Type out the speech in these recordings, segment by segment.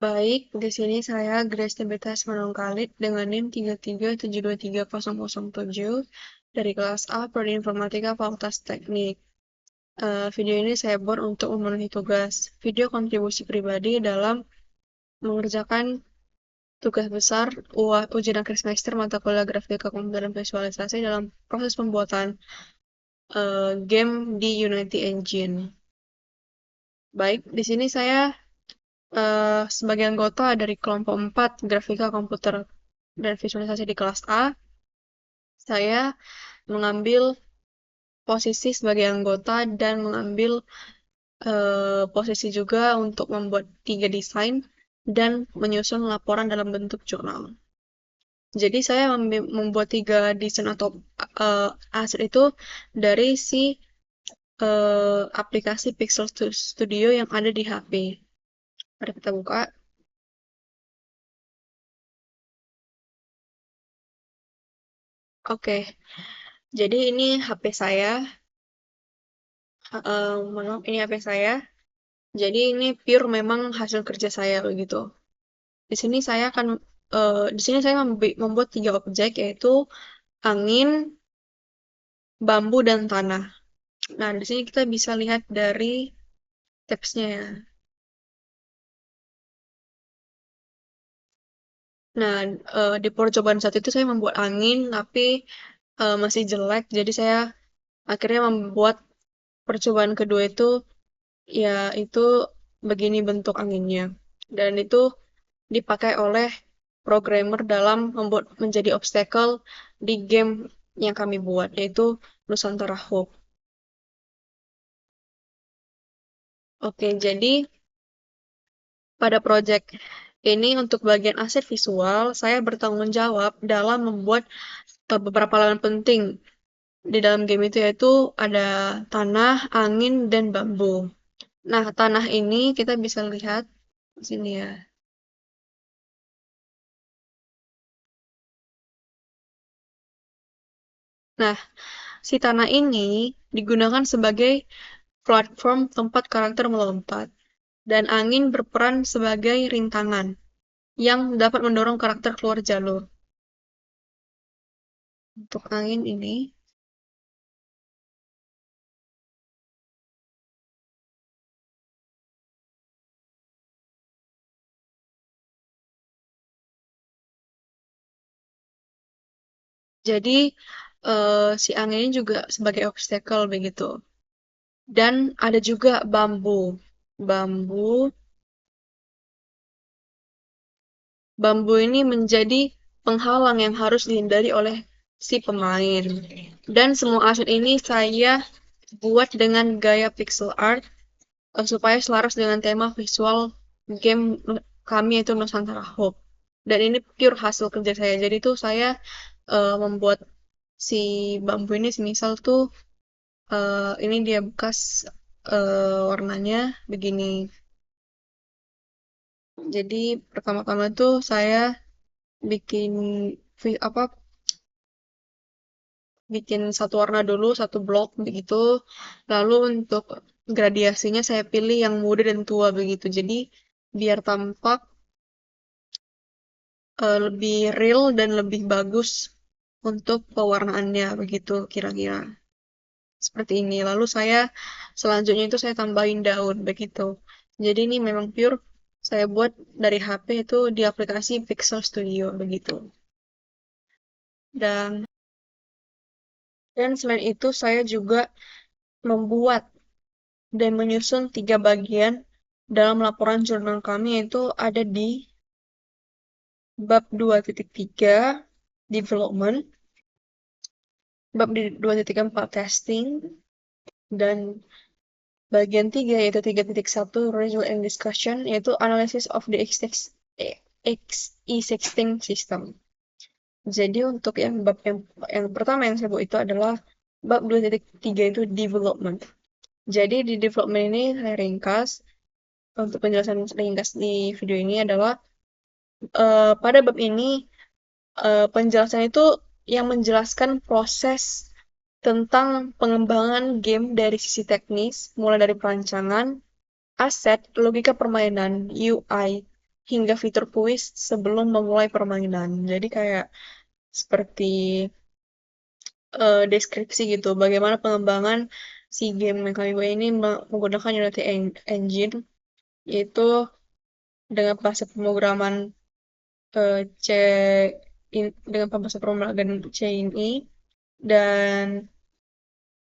Baik, di sini saya Grace Tabitha Manungkalit dengan NIM 337230007 dari kelas A Prodi Informatika Fakultas Teknik. Video ini saya buat untuk memenuhi tugas. Video kontribusi pribadi dalam mengerjakan tugas besar ujian akhir semester mata kuliah grafika komputer dan visualisasi dalam proses pembuatan game di Unity Engine. Baik, di sini saya sebagai anggota dari kelompok 4 grafika komputer dan visualisasi di kelas A, saya mengambil posisi sebagai anggota dan mengambil posisi juga untuk membuat 3 desain dan menyusun laporan dalam bentuk jurnal. Jadi saya membuat 3 desain atau aset itu dari si aplikasi Pixel Studio yang ada di HP. Mari kita buka. Oke, jadi ini HP saya. Maaf, ini HP saya. Jadi ini pure memang hasil kerja saya begitu. Di sini saya akan di sini saya membuat 3 objek yaitu angin, bambu, dan tanah. Nah, di sini kita bisa lihat dari teksnya ya. Nah, di percobaan saat itu saya membuat angin tapi masih jelek, jadi saya akhirnya membuat percobaan kedua itu ya itu begini bentuk anginnya. Dan itu dipakai oleh programmer dalam membuat menjadi obstacle di game yang kami buat, yaitu Nusantara Hope. Oke, jadi pada project ini untuk bagian aset visual, saya bertanggung jawab dalam membuat beberapa elemen penting di dalam game itu, yaitu ada tanah, angin, dan bambu. Nah, tanah ini kita bisa lihat di sini ya. Nah, si tanah ini digunakan sebagai platform tempat karakter melompat, dan angin berperan sebagai rintangan yang dapat mendorong karakter keluar jalur. Untuk angin ini, jadi si angin ini juga sebagai obstacle begitu. Dan ada juga bambu. Bambu, bambu ini menjadi penghalang yang harus dihindari oleh si pemain. Dan semua aset ini saya buat dengan gaya pixel art supaya selaras dengan tema visual game kami yaitu Nusantara Hope. Dan ini pure hasil kerja saya. Jadi tuh saya membuat si bambu ini semisal tuh ini dia bekas warnanya begini. Jadi pertama-tama tuh saya bikin apa bikin satu warna dulu, satu blok begitu. Lalu untuk gradiasinya saya pilih yang muda dan tua begitu. Jadi biar tampak lebih real dan lebih bagus untuk pewarnaannya begitu kira-kira. Seperti ini. Lalu saya selanjutnya itu saya tambahin daun begitu. Jadi ini memang pure saya buat dari HP itu di aplikasi Pixel Studio begitu. Dan selain itu saya juga membuat dan menyusun 3 bagian dalam laporan jurnal kami, yaitu ada di bab 2.3 development, bab 2.4 testing, dan bagian 3 yaitu 3.1 review and discussion, yaitu analysis of the existing system. Jadi untuk yang bab yang pertama yang saya buat itu adalah bab 2.3 itu development. Jadi di development ini saya ringkas, untuk penjelasan ringkas di video ini adalah pada bab ini penjelasan itu yang menjelaskan proses tentang pengembangan game dari sisi teknis, mulai dari perancangan, aset, logika permainan, UI, hingga fitur kuis sebelum memulai permainan. Jadi kayak seperti deskripsi gitu, bagaimana pengembangan si game yang kami buat ini menggunakan Unity Engine, yaitu dengan bahasa pemrograman eh, C dengan bahasa pemrograman C ini, dan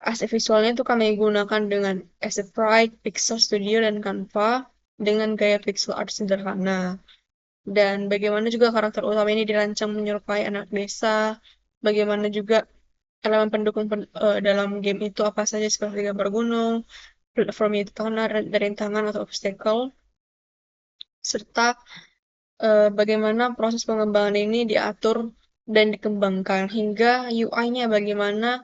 aset visualnya itu kami gunakan dengan Sprite, Pixel Studio, dan Canva dengan gaya pixel art sederhana. Dan bagaimana juga karakter utama ini dirancang menyerupai anak desa, bagaimana juga elemen pendukung dalam game itu apa saja seperti gambar gunung, platform itu tanah, rintangan atau obstacle, serta bagaimana proses pengembangan ini diatur dan dikembangkan hingga UI-nya bagaimana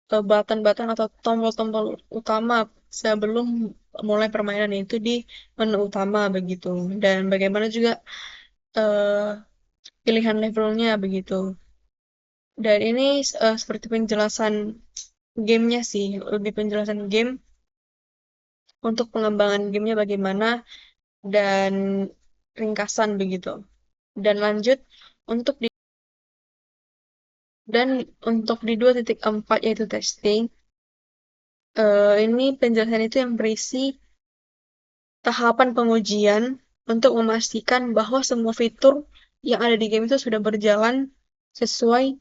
button-button atau tombol-tombol utama sebelum mulai permainan itu di menu utama begitu, dan bagaimana juga eh, pilihan levelnya begitu. Dan ini seperti penjelasan gamenya sih, lebih penjelasan game untuk pengembangan gamenya bagaimana, dan ringkasan begitu. Dan lanjut untuk di dan untuk di 2.4 yaitu testing, ini penjelasan itu yang berisi tahapan pengujian untuk memastikan bahwa semua fitur yang ada di game itu sudah berjalan sesuai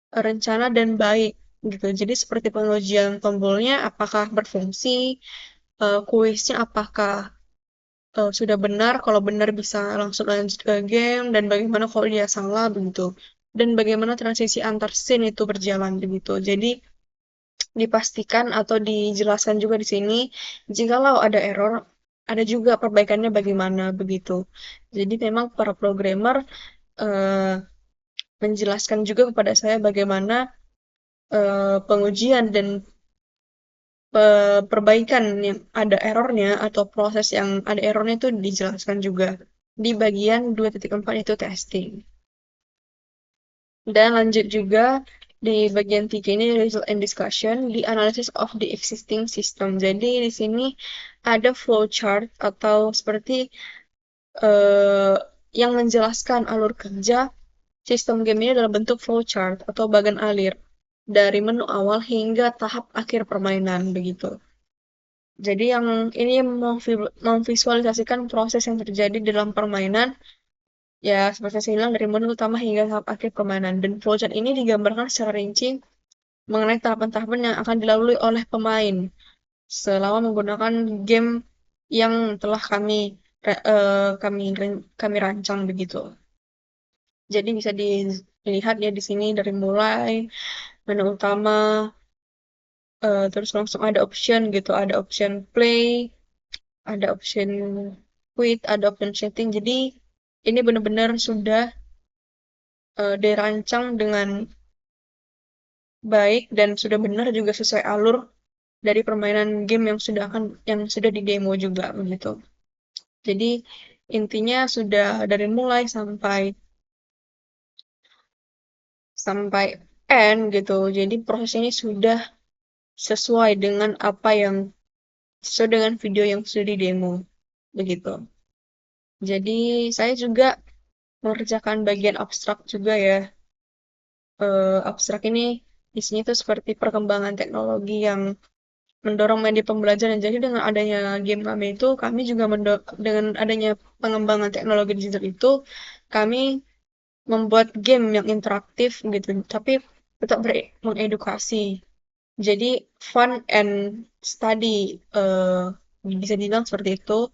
rencana dan baik gitu. Jadi seperti pengujian tombolnya apakah berfungsi, kuisnya apakah sudah benar, kalau benar bisa langsung lanjut ke game, dan bagaimana kalau dia salah begitu. Dan bagaimana transisi antar scene itu berjalan begitu. Jadi dipastikan atau dijelaskan juga di sini, jikalau ada error, ada juga perbaikannya bagaimana begitu. Jadi memang para programmer eh, menjelaskan juga kepada saya bagaimana pengujian dan perbaikan yang ada errornya atau proses yang ada errornya itu dijelaskan juga di bagian 2.4 itu testing. Dan lanjut juga di bagian 3 ini result and discussion di analysis of the existing system. Jadi di sini ada flowchart atau seperti eh, yang menjelaskan alur kerja sistem game ini dalam bentuk flowchart atau bagan alir dari menu awal hingga tahap akhir permainan begitu. Jadi yang ini memvisualisasikan proses yang terjadi dalam permainan, ya seperti saya bilang dari menu utama hingga tahap akhir permainan. Dan flowchart ini digambarkan secara rinci mengenai tahapan-tahapan yang akan dilalui oleh pemain selama menggunakan game yang telah kami rancang begitu. Jadi bisa dilihat ya di sini dari mulai menu utama, terus langsung ada option gitu, ada option play, ada option quit, ada option setting. Jadi ini benar-benar sudah dirancang dengan baik dan sudah benar juga sesuai alur dari permainan game yang sudah di demo juga begitu. Jadi intinya sudah dari mulai sampai sampai end gitu. Jadi proses ini sudah sesuai dengan apa yang sesuai dengan video yang sudah di demo begitu. Jadi saya juga mengerjakan bagian abstrak juga ya. Abstrak ini di sini tuh seperti perkembangan teknologi yang mendorong media pembelajaran. Jadi dengan adanya game kami itu, kami juga dengan adanya pengembangan teknologi digital itu, kami membuat game yang interaktif gitu, tapi tetap mengedukasi. Jadi fun and study, bisa dibilang seperti itu.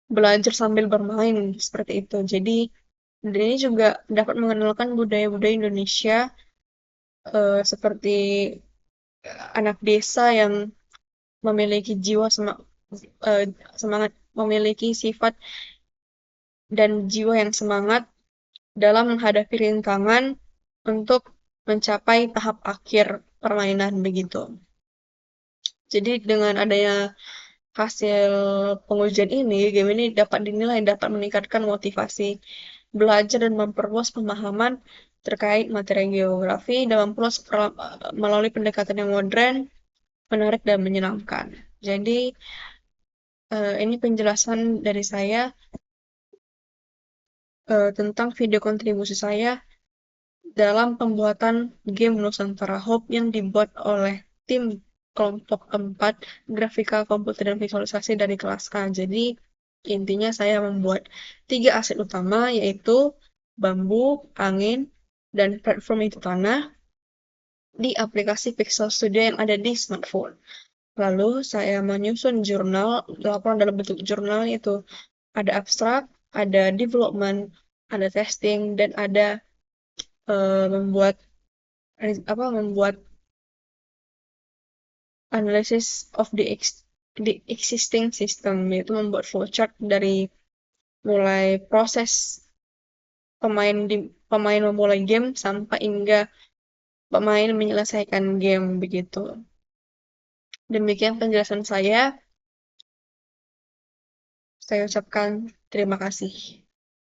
Belajar sambil bermain seperti itu. Jadi ini juga dapat mengenalkan budaya-budaya Indonesia, seperti anak desa yang memiliki eh, semangat, memiliki sifat dan jiwa yang semangat dalam menghadapi rintangan untuk mencapai tahap akhir permainan begitu. Jadi dengan adanya hasil pengujian ini, game ini dapat dinilai dapat meningkatkan motivasi belajar dan memperluas pemahaman terkait materi geografi dan memperluas melalui pendekatan yang modern, menarik dan menyenangkan. Jadi Ini penjelasan dari saya tentang video kontribusi saya dalam pembuatan game Nusantara Hope yang dibuat oleh tim kelompok 4 grafika komputer dan visualisasi dari kelas A. Jadi intinya saya membuat 3 aset utama yaitu bambu, angin, dan platform itu tanah di aplikasi Pixel Studio yang ada di smartphone. Lalu saya menyusun jurnal, laporan dalam bentuk jurnal yaitu ada abstrak, ada development, ada testing, dan ada membuat membuat analysis of the existing system, yaitu membuat flowchart dari mulai proses pemain memulai game sampai hingga pemain menyelesaikan game begitu. Demikian penjelasan saya. Saya ucapkan terima kasih.